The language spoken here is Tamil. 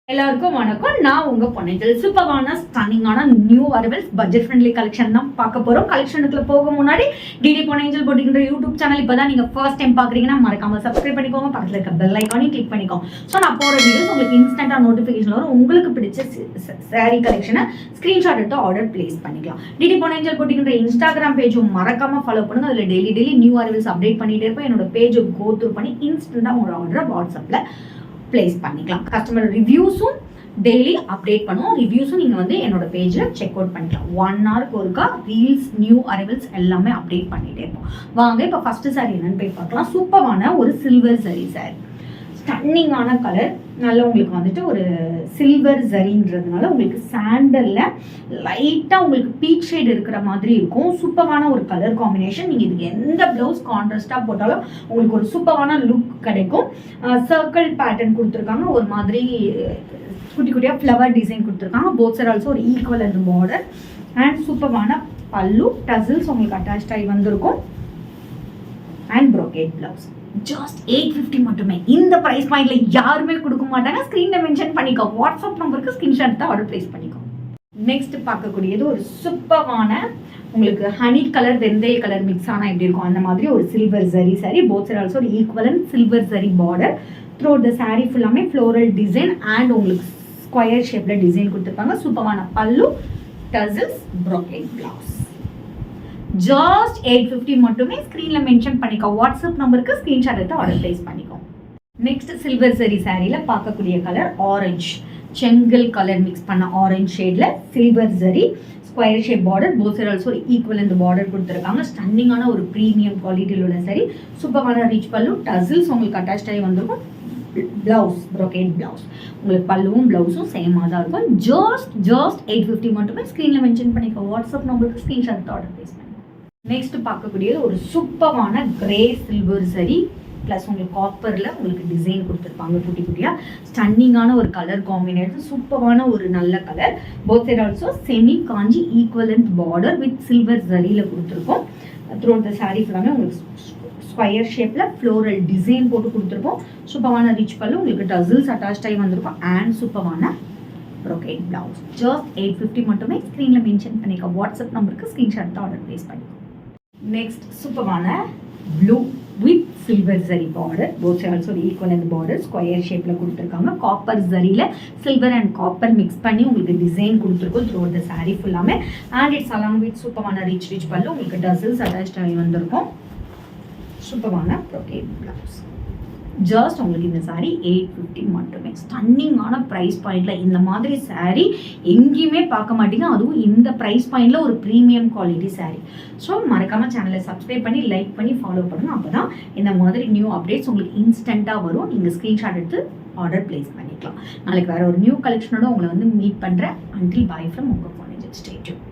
எல்லாருக்கும் வணக்கம். நான் உங்க பொன்னியின் சூப்பரான ஸ்டன்னிங்கான new arrivals budget friendly collection தான் பார்க்க போறோம். கலெக்ஷனுக்குள்ள போக முன்னாடி டிடி பொன்னியின் போட்டிங்கிற யூடியூப் சேனல் இப்பதான் நீங்க ஃபர்ஸ்ட் டைம் பாக்குறீங்கன்னா மறக்காம சப்ஸ்கிரைப் பண்ணிக்கோங்க. பக்கத்துல இருக்க பெல் ஐகானையும் கிளிக் பண்ணிக்கோங்க. ஸோ நான் போற வீடியோஸ் உங்களுக்கு இன்ஸ்டன்டா நோட்டிபிகேஷன் வரும். உங்களுக்கு பிடிச்ச சாரி கலெக்ஷனை ஸ்கிரீன்ஷாட் எடுத்து ஆர்டர் பிளேஸ் பண்ணிக்கலாம். டிடி பொன்னியின் போட்டிங்கிற இன்ஸ்டாகிராம் பேஜும் மறக்காம ஃபாலோ பண்ணுங்க. அதுல டெய்லி நியூ அரைவல்ஸ் அப்டேட் பண்ணிட்டே இருப்பேன். என்னோட பேஜை கோ த்ரூ பண்ணி இன்ஸ்டன்டா உங்களோட ஆர்டரை வாட்ஸ்அப்ல பிளேஸ் பண்ணிக்கலாம். கஸ்டமர் ரிவ்யூஸும் டெய்லி அப்டேட் பண்ணுவோம். ரிவ்யூஸும் நீங்கள் வந்து என்னோட பேஜில் செக் அவுட் பண்ணிக்கலாம். 1 ஹவருக்கு ஒருக்கா ரீல்ஸ் நியூ அரைவல்ஸ் எல்லாமே அப்டேட் பண்ணிகிட்டே இருப்போம். வாங்க இப்போ ஃபஸ்ட்டு சாரி என்னன்னு போய் பார்க்கலாம். சூப்பரான ஒரு சில்வர் ஜரி சாரி, ஸ்டன்னிங்கான கலர், நல்ல உங்களுக்கு வந்துட்டு ஒரு சில்வர் ஜரின்றதுனால உங்களுக்கு சாண்டலில் லைட்டாக உங்களுக்கு பீச் ஷேட் இருக்கிற மாதிரி இருக்கும். சூப்பரான ஒரு கலர் காம்பினேஷன். நீங்கள் இதுக்கு எந்த ப்ளவுஸ் கான்ட்ராஸ்டாக போட்டாலும் உங்களுக்கு ஒரு சூப்பரான லுக் கிடைக்கும். சர்க்கிள் பேட்டர்ன் கொடுத்துருக்காங்க, ஒரு மாதிரி குட்டி குட்டியாக ஃப்ளவர் டிசைன் கொடுத்துருக்காங்க. போத் சைடு ஆல்சோ ஒரு ஈக்குவல் அந்த பார்டர் அண்ட் சூப்பரான பல்லு, டசில்ஸ் உங்களுக்கு அட்டாச் ஆகி வந்திருக்கும் அண்ட் ப்ரோகேட் பிளவுஸ். ஜஸ்ட் 850 மட்டுமே. இந்த ப்ரைஸ் பாயிண்ட்ல யாருமே கொடுக்க மாட்டாங்க. ஸ்க்ரீனில் மென்ஷன் பண்ணிக்கோ. வாட்ஸ்அப் நம்பருக்கு ஸ்க்ரீன்ஷாட் தான் ஆர்டர் பிளேஸ் பண்ணிக்கோ. நெக்ஸ்ட் பார்க்கக்கூடியது ஒரு சூப்பரான உங்களுக்கு ஹனி கலர் வெந்தய கலர் மிக்ஸ் ஆனால் எப்படி இருக்கும் அந்த மாதிரி ஒரு silver zari sari. Both side also ஒரு equivalent silver zari border. Through the sari ஃபுல்லாமே ஃப்ளோரல் டிசைன் அண்ட் உங்களுக்கு ஸ்கொயர் ஷேப்பில் டிசைன் கொடுத்துருப்பாங்க. சூப்பரான பல்லு, டசில்ஸ், ப்ரோகேட் பிளவுஸ். ஜஸ்ட் 850 மட்டுமே. ஸ்க்ரீனில் மென்ஷன் பண்ணிக்கோ. வாட்ஸ்அப் நம்பருக்கு ஸ்க்ரீன்ஷாட் எடுத்து ஆர்டர் பிளேஸ் பண்ணிக்கோ. நெக்ஸ்ட் சில்வர் ஜரி சாரியில் பார்க்கக்கூடிய கலர் ஆரஞ்சு, செங்கல் கலர் மிக்ஸ் பண்ண ஆரஞ்சு ஷேடில் silver zari square shape border. Both side also ஒரு ஈக்குவல் இந்த பார்டர் கொடுத்துருக்காங்க. ஸ்டன்னிங்கான ஒரு ப்ரீமியம் குவாலிட்டியில் உள்ள சாரி. சூப்பரான ரிச் பல்லு, டசில்ஸ் உங்களுக்கு அட்டாச் ஆகி வந்திருக்கும். Blouse brocade blouse. உங்களுக்கு பல்லுவும் பிளவுஸும் சேமாக தான் இருக்கும். ஜஸ்ட் 850 மட்டுமே. ஸ்க்ரீனில் மென்ஷன் பண்ணிக்கோ. வாட்ஸ்அப் நம்பருக்கு ஸ்க்ரீன்ஷாட் ஆர்டர் பிளேஸ் பண்ணிக்கோ. நெக்ஸ்ட் பார்க்கக்கூடியது ஒரு சூப்பரான கிரே சில்வர் சரி ப்ளஸ் உங்களுக்கு காப்பரில் உங்களுக்கு டிசைன் கொடுத்துருப்பாங்க குட்டி குட்டியாக. ஸ்டன்னிங்கான ஒரு கலர் காம்பினேஷன், சூப்பரான ஒரு நல்ல colour. Both side also semi Kanchi equivalent border with silver ஜரியில் கொடுத்துருக்கோம். த்ரூ த சாரி ஃபுல்லாமே உங்களுக்கு ஸ்கொயர் ஷேப்பில் ஃப்ளோரல் டிசைன் போட்டு கொடுத்துருப்போம். சூப்பரான ரிச் பல்லு, உங்களுக்கு டசில்ஸ் அட்டாச் ஆகி வந்திருக்கும் அண்ட் சூப்பரான ப்ரோகேட் பிளவுஸ். ஜஸ்ட் 850 மட்டுமே. ஸ்க்ரீனில் மென்ஷன் பண்ணிக்கோ. வாட்ஸ்அப் நம்பருக்கு ஸ்க்ரீன்ஷாட் தான் ஆர்டர் பிளேஸ் பண்ணிக்கோ. நெக்ஸ்ட் சூப்பரான blue with silver zari border. Both side also equal அந்த பார்டர் ஸ்கொயர் ஷேப்பில் கொடுத்துருக்காங்க. காப்பர் ஜரியில் சில்வர் அண்ட் காப்பர் மிக்ஸ் பண்ணி உங்களுக்கு டிசைன் கொடுத்துருக்கோம் த்ரூ த சாரி ஃபுல்லாமே. அண்ட் இட்ஸ் அலாங் வித் சூப்பரான ரிச் பல்லு, உங்களுக்கு டசில்ஸ் அட்டாச் ஆகி வந்திருக்கும். சூப்பரான ப்ரோகேட் பிளவுஸ். ஜஸ்ட் உங்களுக்கு இந்த சாரீ 850 மட்டுமே. ஸ்டன்னிங்கான ப்ரைஸ் பாயிண்டில் இந்த மாதிரி சாரீ எங்கேயுமே பார்க்க மாட்டீங்க. அதுவும் இந்த ப்ரைஸ் பாயிண்டில் ஒரு ப்ரீமியம் குவாலிட்டி சாரீ. ஸோ மறக்காமல் சேனலை சப்ஸ்கிரைப் பண்ணி லைக் பண்ணி ஃபாலோ பண்ணணும். அப்போ தான் இந்த மாதிரி நியூ அப்டேட்ஸ் உங்களுக்கு இன்ஸ்டண்ட்டாக வரும். நீங்கள் ஸ்க்ரீன்ஷாட் எடுத்து ஆர்டர் பிளேஸ் பண்ணிக்கலாம். நாளைக்கு வேறு ஒரு நியூ கலெக்ஷனோட உங்களை வந்து மீட் பண்ணுறேன். அன்டில் பை ஃப்ரம் உங்கள் பொன்னியின். Stay tune.